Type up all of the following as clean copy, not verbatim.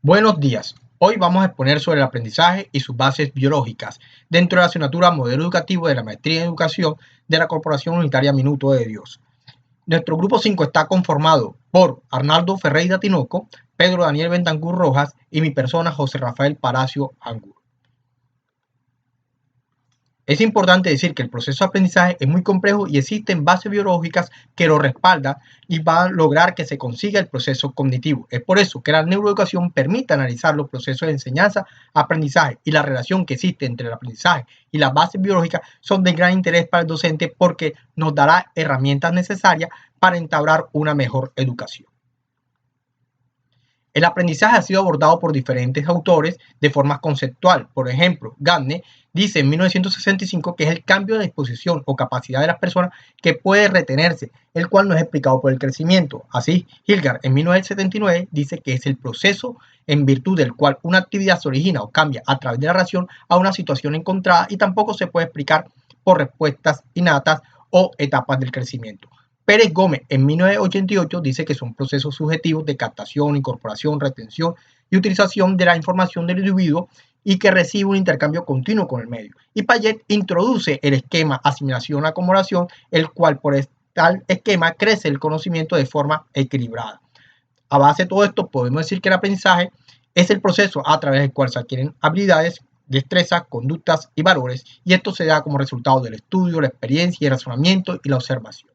Buenos días. Hoy vamos a exponer sobre el aprendizaje y sus bases biológicas dentro de la asignatura Modelo Educativo de la Maestría en Educación de la Corporación Unitaria Minuto de Dios. Nuestro grupo 5 está conformado por Arnaldo Ferreira Tinoco, Pedro Daniel Bentancur Rojas y mi persona José Rafael Palacio Angulo. Es importante decir que el proceso de aprendizaje es muy complejo y existen bases biológicas que lo respaldan y van a lograr que se consiga el proceso cognitivo. Es por eso que la neuroeducación permite analizar los procesos de enseñanza, aprendizaje y la relación que existe entre el aprendizaje y las bases biológicas son de gran interés para el docente porque nos dará herramientas necesarias para entablar una mejor educación. El aprendizaje ha sido abordado por diferentes autores de forma conceptual. Por ejemplo, Gardner dice en 1965 que es el cambio de disposición o capacidad de las personas que puede retenerse, el cual no es explicado por el crecimiento. Así, Hilgard en 1979 dice que es el proceso en virtud del cual una actividad se origina o cambia a través de la reacción a una situación encontrada y tampoco se puede explicar por respuestas innatas o etapas del crecimiento. Pérez Gómez en 1988 dice que son procesos subjetivos de captación, incorporación, retención y utilización de la información del individuo y que recibe un intercambio continuo con el medio. Y Payet introduce el esquema asimilación-acomodación, el cual por tal esquema crece el conocimiento de forma equilibrada. A base de todo esto podemos decir que el aprendizaje es el proceso a través del cual se adquieren habilidades, destrezas, conductas y valores, y esto se da como resultado del estudio, la experiencia, el razonamiento y la observación.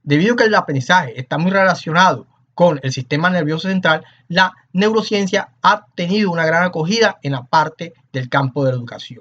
Debido a que el aprendizaje está muy relacionado con el sistema nervioso central, la neurociencia ha tenido una gran acogida en la parte del campo de la educación.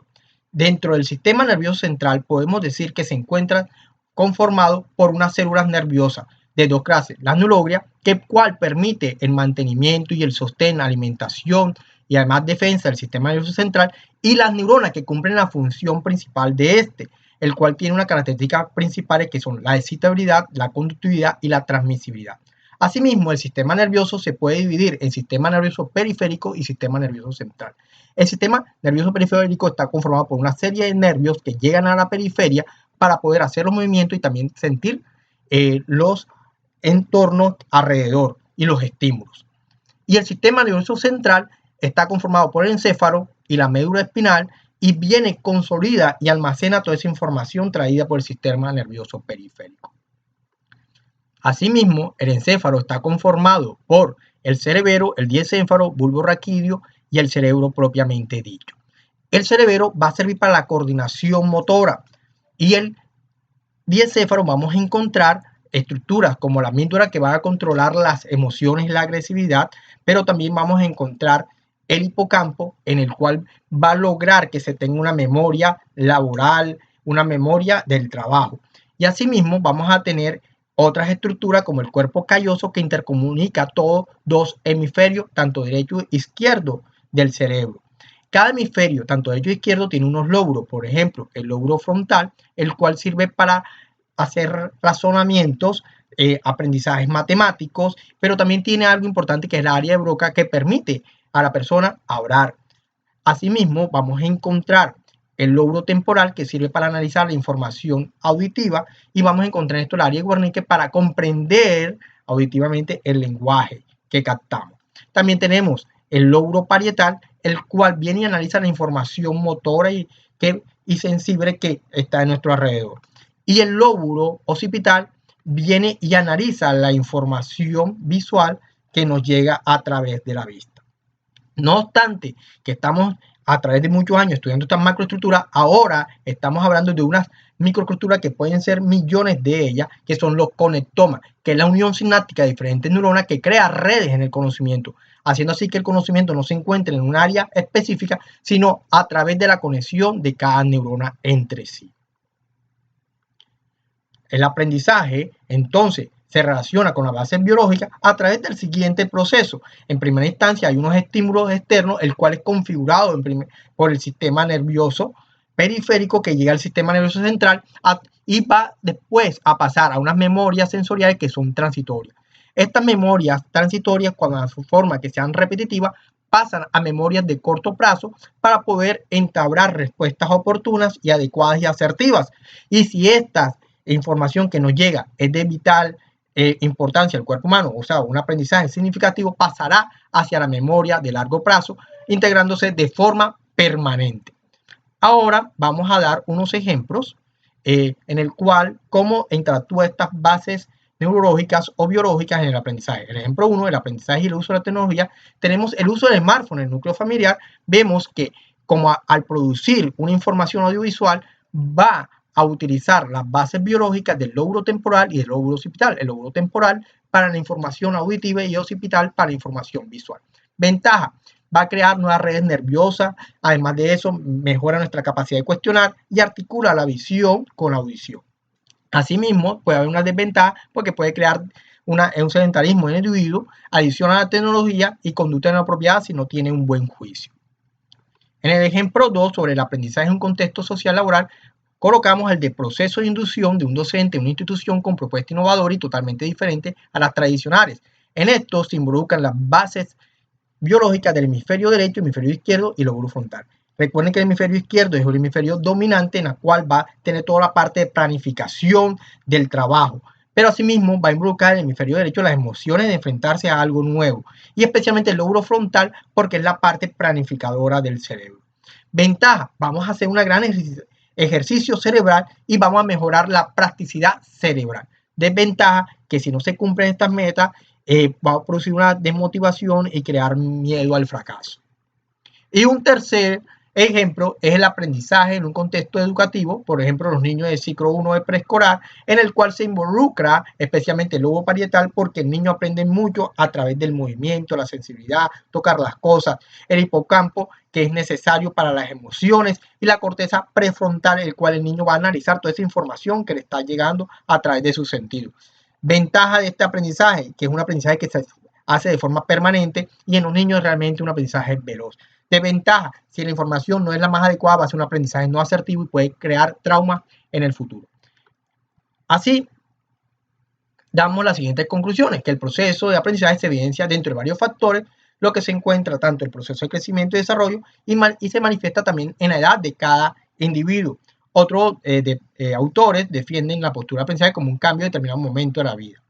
Dentro del sistema nervioso central podemos decir que se encuentra conformado por unas células nerviosas de dos clases, la neuroglia, cual permite el mantenimiento y el sostén, la alimentación y además defensa del sistema nervioso central, y las neuronas que cumplen la función principal de este, el cual tiene unas características principales que son la excitabilidad, la conductividad y la transmisibilidad. Asimismo, el sistema nervioso se puede dividir en sistema nervioso periférico y sistema nervioso central. El sistema nervioso periférico está conformado por una serie de nervios que llegan a la periferia para poder hacer los movimientos y también sentir los entornos alrededor y los estímulos. Y el sistema nervioso central está conformado por el encéfalo y la médula espinal, y viene, consolida y almacena toda esa información traída por el sistema nervioso periférico. Asimismo, el encéfalo está conformado por el cerebelo, el diencéfalo, bulbo raquídeo y el cerebro propiamente dicho. El cerebelo va a servir para la coordinación motora y el diencéfalo vamos a encontrar estructuras como la amígdala que van a controlar las emociones y la agresividad, pero también vamos a encontrar el hipocampo, en el cual va a lograr que se tenga una memoria laboral, una memoria del trabajo. Y asimismo vamos a tener otras estructuras como el cuerpo calloso que intercomunica todos dos hemisferios, tanto derecho e izquierdo del cerebro. Cada hemisferio, tanto derecho e izquierdo, tiene unos lóbulos. Por ejemplo, el lóbulo frontal, el cual sirve para hacer razonamientos, aprendizajes matemáticos, pero también tiene algo importante que es el área de Broca, que permite a la persona hablar. Asimismo, vamos a encontrar el lóbulo temporal, que sirve para analizar la información auditiva, y vamos a encontrar esto el área de Wernicke para comprender auditivamente el lenguaje que captamos. También tenemos el lóbulo parietal, el cual viene y analiza la información motora y sensible que está en nuestro alrededor. Y el lóbulo occipital viene y analiza la información visual que nos llega a través de la vista. No obstante que estamos a través de muchos años estudiando estas macroestructuras, ahora estamos hablando de unas microestructuras que pueden ser millones de ellas, que son los conectomas, que es la unión sináptica de diferentes neuronas que crea redes en el conocimiento, haciendo así que el conocimiento no se encuentre en un área específica, sino a través de la conexión de cada neurona entre sí. El aprendizaje, entonces, se relaciona con la base biológica a través del siguiente proceso. En primera instancia hay unos estímulos externos, el cual es configurado por el sistema nervioso periférico que llega al sistema nervioso central y va después a pasar a unas memorias sensoriales que son transitorias. Estas memorias transitorias, cuando a su forma que sean repetitivas, pasan a memorias de corto plazo para poder entablar respuestas oportunas y adecuadas y asertivas. Y si estas información que nos llega es de vital importancia del cuerpo humano, o sea, un aprendizaje significativo, pasará hacia la memoria de largo plazo, integrándose de forma permanente. Ahora vamos a dar unos ejemplos en el cual cómo interactúa estas bases neurológicas o biológicas en el aprendizaje. El ejemplo 1, el aprendizaje y el uso de la tecnología, tenemos el uso del smartphone en el núcleo familiar. Vemos que como al producir una información audiovisual va a utilizar las bases biológicas del lóbulo temporal y del lóbulo occipital. El lóbulo temporal para la información auditiva y el occipital para la información visual. Ventaja: va a crear nuevas redes nerviosas. Además de eso, mejora nuestra capacidad de cuestionar y articula la visión con la audición. Asimismo, puede haber una desventaja porque puede crear un sedentarismo en el individuo, adición a la tecnología y conducta inapropiada si no tiene un buen juicio. En el ejemplo 2, sobre el aprendizaje en un contexto social laboral, colocamos el de proceso de inducción de un docente en una institución con propuesta innovadora y totalmente diferente a las tradicionales. En esto se involucran las bases biológicas del hemisferio derecho, hemisferio izquierdo y lóbulo frontal. Recuerden que el hemisferio izquierdo es el hemisferio dominante, en la cual va a tener toda la parte de planificación del trabajo, pero asimismo va a involucrar el hemisferio derecho las emociones de enfrentarse a algo nuevo, y especialmente el lóbulo frontal porque es la parte planificadora del cerebro. Ventaja: vamos a hacer un gran ejercicio cerebral y vamos a mejorar la plasticidad cerebral. Desventaja: que si no se cumplen estas metas, va a producir una desmotivación y crear miedo al fracaso. Y un tercer ejemplo es el aprendizaje en un contexto educativo, por ejemplo, los niños de ciclo 1 de preescolar, en el cual se involucra especialmente el lobo parietal porque el niño aprende mucho a través del movimiento, la sensibilidad, tocar las cosas, el hipocampo, que es necesario para las emociones, y la corteza prefrontal, el cual el niño va a analizar toda esa información que le está llegando a través de sus sentidos. Ventaja de este aprendizaje: que es un aprendizaje que se hace de forma permanente y en los niños realmente un aprendizaje veloz. Desventaja: si la información no es la más adecuada, va a ser un aprendizaje no asertivo y puede crear traumas en el futuro. Así, damos las siguientes conclusiones: que el proceso de aprendizaje se evidencia dentro de varios factores, lo que se encuentra tanto el proceso de crecimiento y desarrollo y se manifiesta también en la edad de cada individuo. Otros autores defienden la postura de aprendizaje como un cambio en determinado momento de la vida.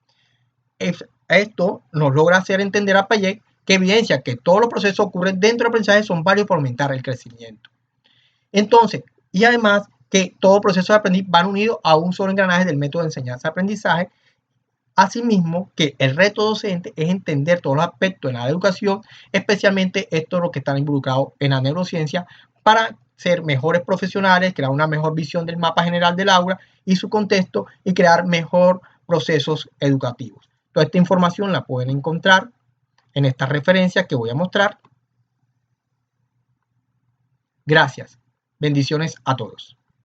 Esto nos logra hacer entender a Piaget, que evidencia que todos los procesos ocurren dentro del aprendizaje, son varios para aumentar el crecimiento. Entonces, y además que todo proceso de aprendizaje van unidos a un solo engranaje del método de enseñanza-aprendizaje. Asimismo, que el reto docente es entender todos los aspectos de la educación, especialmente estos los que están involucrados en la neurociencia, para ser mejores profesionales, crear una mejor visión del mapa general del aula y su contexto y crear mejor procesos educativos. Toda esta información la pueden encontrar en estas referencias que voy a mostrar. Gracias. Bendiciones a todos.